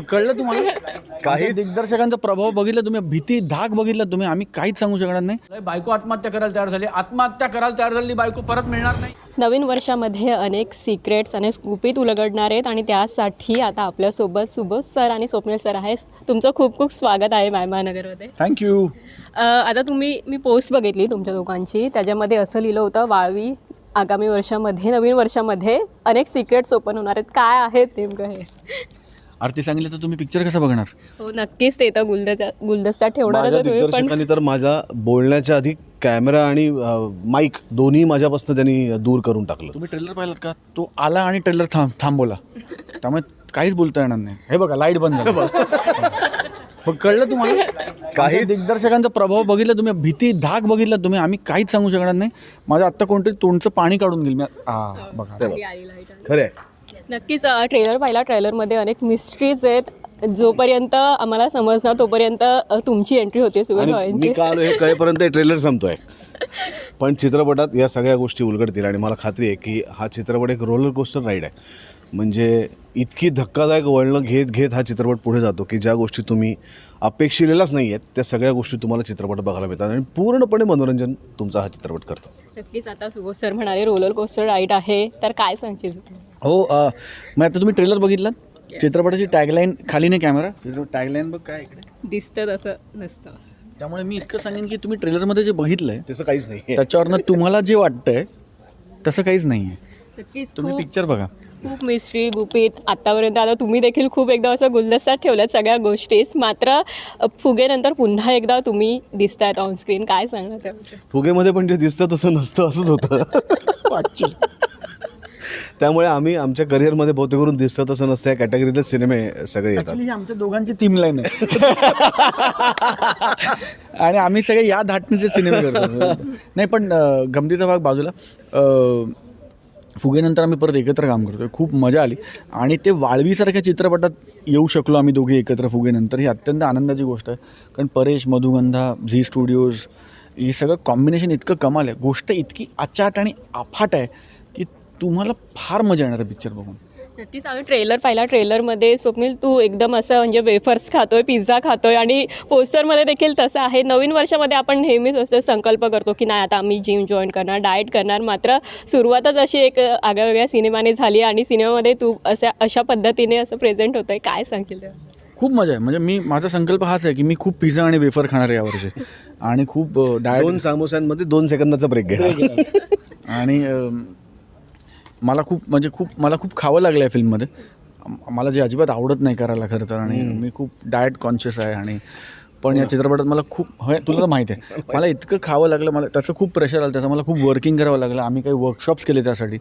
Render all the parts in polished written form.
कळलं तुम्हाला? काही दिग्दर्शकांचा प्रभाव बघितला तुम्ही, भीती धाक बघितला तुम्ही, आम्ही काहीच सांगू शकणार नाही. बायको आत्महत्या करायला तयार झाली, आत्महत्या करायला तयार झाली, बायको परत मिळणार नाही. नवीन वर्षामध्ये अनेक सिक्रेट्स आणि गुपित उलगडणार आहेत आणि त्यासाठी आता आपल्यासोबत सुबोध सर आणि स्वप्नील सर आहे. तुमचं खूप खूप स्वागत आहे महानगरमध्ये. थँक्यू. आता मी पोस्ट बघितली तुमच्या दोघांची, त्याच्यामध्ये असं लिहिलं होतं, वाळवी आगामी वर्षामध्ये नवीन वर्षामध्ये अनेक सिक्रेट्स ओपन होणार आहेत. काय आहेत नेमकं हे? आरती सांगितलं तर तुम्ही पिक्चर कसा बघणार? हो नक्कीच, ते तर गुलदस्ता ठेवणार माझ्या आहे तुम्ही, पण दिग्दर्शकांनी तर माझ्या बोलण्याच्या आधी कॅमेरा आणि माईक दोन्ही माझ्यापासून त्यांनी दूर करून टाकलं. तुम्ही ट्रेलर पाहिलात का? तो आला आणि ट्रेलर थांबवला, त्यामुळे काहीच बोलता येणार नाही. हे बघा, लाईट बंद झाली. कळलं तुम्हाला? काही दिग्दर्शकांचा प्रभाव बघितला तुम्ही, भीती धाक बघितला तुम्ही, आम्ही काहीच सांगू शकणार नाही. माझं आत्ता कोणतरी तोंडचं पाणी काढून गेल. बघा खरं आहे. नक्कीच ट्रेलर पाहिला. ट्रेलरमध्ये अनेक मिस्ट्रीज आहेत. जोपर्यंत आम्हाला समजणार तोपर्यंत तुमची एंट्री होती सुबोध मी भावांची. का आलो हे कळेपर्यंत ट्रेलर संपतोय, पण चित्रपटात या सगळ्या गोष्टी उलगडतील आणि मला खात्री आहे की हा चित्रपट एक रोलर कोस्टर राईड आहे. म्हणजे इतकी धक्कादायक वळणं घेत घेत हा चित्रपट पुढे जातो की ज्या गोष्टी तुम्ही अपेक्षिलेल्याच नाही आहेत त्या सगळ्या गोष्टी तुम्हाला चित्रपट बघायला मिळतात आणि पूर्णपणे मनोरंजन तुमचा हा चित्रपट करतो. नक्कीच. आता सुबोध सर म्हणाले रोलर कोस्टर राईड आहे, तर काय सांगशील? हो, मग आता तुम्ही ट्रेलर बघितलं, चित्रपटाची टॅगलाईन खाली नाही, कॅमेरा टॅगलाईन बघ काय इकडे दिसतं तसं नसतं. त्यामुळे मी इतकं सांगेन की तुम्ही ट्रेलरमध्ये जे बघितलंय तसं काहीच नाही. त्याच्यावरनं तुम्हाला जे वाटतंय तसं काहीच नाही आहे. नक्कीच. तुम्ही पिक्चर बघा. खूप मिस्ट्री गुपित आत्तापर्यंत आता तुम्ही देखील खूप एकदा असं गुलदस्त्यात ठेवल्यात सगळ्या गोष्टीच. मात्र फुगेनंतर पुन्हा एकदा तुम्ही दिसतायत ऑनस्क्रीन. काय सांगणार त्याबद्दल? फुगेमध्ये पण जे दिसतं तसं नसतं, असंच होतं. त्यामुळे आम्ही आमच्या करिअरमध्ये बहुतेक करून दिसतं तसं नसतं या कॅटेगरीतले सिनेमे सगळे येतात. ही आमच्या दोघांची थीम लाईन आहे आणि आम्ही सगळे या धाटणीचे सिनेमे करतो. नाही पण गमतीचा भाग बाजूला, फुगेनंतर आम्ही परत एकत्र काम करतो, खूप मजा आली. आणि ते वाळवीसारख्या चित्रपटात येऊ शकलो आम्ही दोघे एकत्र फुगेनंतर, ही अत्यंत आनंदाची गोष्ट आहे. कारण परेश, मधुगंधा, झी स्टुडिओज, हे सगळं कॉम्बिनेशन इतकं कमाल आहे. गोष्ट इतकी अचाट आणि अफाट आहे की तुम्हाला फार मजा येणार आहे पिक्चर बघून. नक्कीच. आम्ही ट्रेलर पाहिला. ट्रेलरमध्ये स्वप्नील तू एकदम असं म्हणजे वेफर्स खातोय, पिझ्झा खातोय आणि पोस्टरमध्ये देखील तसं आहे. नवीन वर्षामध्ये आपण नेहमीच असं संकल्प करतो की नाही आता आम्ही जिम जॉईन करणार, डाएट करणार. मात्र सुरुवातच अशी एक आगळ्यावेगळ्या सिनेमाने झाली आणि सिनेमामध्ये तू अशा पद्धतीने असं प्रेझेंट होतंय. काय सांगशील तेव्हा? खूप मजा आहे. म्हणजे माझा संकल्प हाच आहे की मी खूप पिझ्झा आणि वेफर खाणार आहे यावर्षी आणि खूप डाएट, 2 सामोस्यांमध्ये 2 सेकंदाचा ब्रेक घेणार. आणि मला खूप खावं लागलं आहे फिल्ममध्ये. मला जे अजिबात आवडत नाही करायला खरं तर, आणि मी खूप डाएट कॉन्शियस आहे. आणि पण या चित्रपटात मला खूप तुला तर माहिती आहे मला इतकं खावं लागलं, मला त्याचं खूप प्रेशर आलं, त्याचं मला खूप वर्किंग करावं लागलं. आम्ही काही वर्कशॉप्स केले त्यासाठी,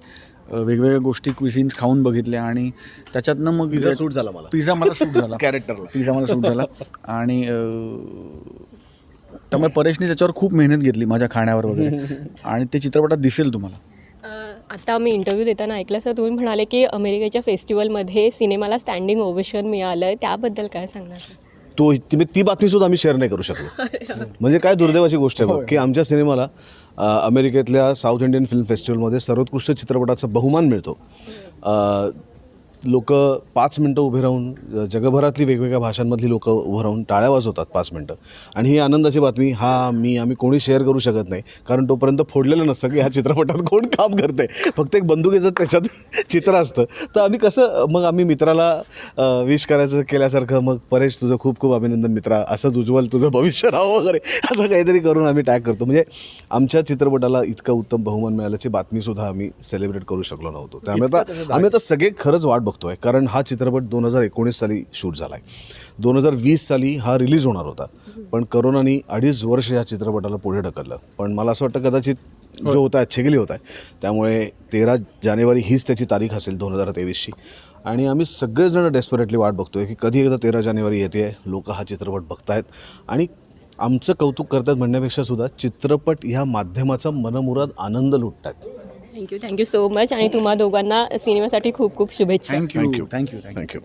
वेगवेगळ्या गोष्टी क्विझिन्स खाऊन बघितल्या आणि त्याच्यातनं मग पिझ्झा सूट झाला मला. पिझ्झा मला सूट झाला कॅरेक्टरला पिझ्झा मला सूट झाला. आणि त्यामुळे परेशने त्याच्यावर खूप मेहनत घेतली माझ्या खाण्यावर वगैरे, आणि ते चित्रपटात दिसेल तुम्हाला. आता मी इंटरव्ह्यू देताना ऐकलं सर, तुम्ही म्हणाले की अमेरिकेच्या फेस्टिवलमध्ये सिनेमाला स्टँडिंग ओवेशन मिळालं आहे, त्याबद्दल काय सांगणार? ती बातमीसुद्धा आम्ही शेअर नाही करू शकलो. म्हणजे काय दुर्दैवाची गोष्ट आहे बघ की आमच्या सिनेमाला अमेरिकेतल्या साऊथ इंडियन फिल्म फेस्टिवलमध्ये सर्वोत्कृष्ट चित्रपटाचा बहुमान मिळतो. लोक 5 मिनटं उभे राहून, जगभरातली वेगवेगळ्या भाषांमधली लोक उभं राहून टाळ्या वाजवतात 5 मिनटं. आणि ही आनंदाची बातमी आम्ही कोणी शेअर करू शकत नाही, कारण तोपर्यंत फोडलेलं नसतं की ह्या चित्रपटात कोण काम करते. फक्त एक बंदुकीचं त्याच्यात चित्र असतं. तर आम्ही कसं मग आम्ही मित्राला विश करायचं केल्यासारखं, मग परेश तुझं खूप खूप अभिनंदन मित्रा, असंच उज्ज्वल तुझं भविष्य राहावं वगैरे असं काहीतरी करून आम्ही टॅग करतो. म्हणजे आमच्या चित्रपटाला इतकं उत्तम बहुमान मिळाल्याची बातमीसुद्धा आम्ही सेलिब्रेट करू शकलो नव्हतो. त्यामुळे आम्ही आता सगळे खरंच वाट बघतोय, कारण हा चित्रपट 2019 साली शूट झाला आहे. 2020 साली हा रिलीज होणार होता, पण करोनानी 2.5 वर्ष या चित्रपटाला पुढे ढकललं. पण मला असं वाटतं कदाचित जो होता आहे छिगली होत आहे, त्यामुळे 13 जानेवारी हीच त्याची तारीख असेल 2023ची. आणि आम्ही सगळेजण डेस्परेटली वाट बघतोय की कधी एकदा 13 जानेवारी येते आहे, लोक हा चित्रपट बघतायत आणि आमचं कौतुक करतात म्हणण्यापेक्षा सुद्धा चित्रपट ह्या माध्यमाचा मनमुराद आनंद लुटतात. Thank you so much. आणि तुम्हा दोघांना सिनेमासाठी खूप खूप शुभेच्छा. थँक्यू.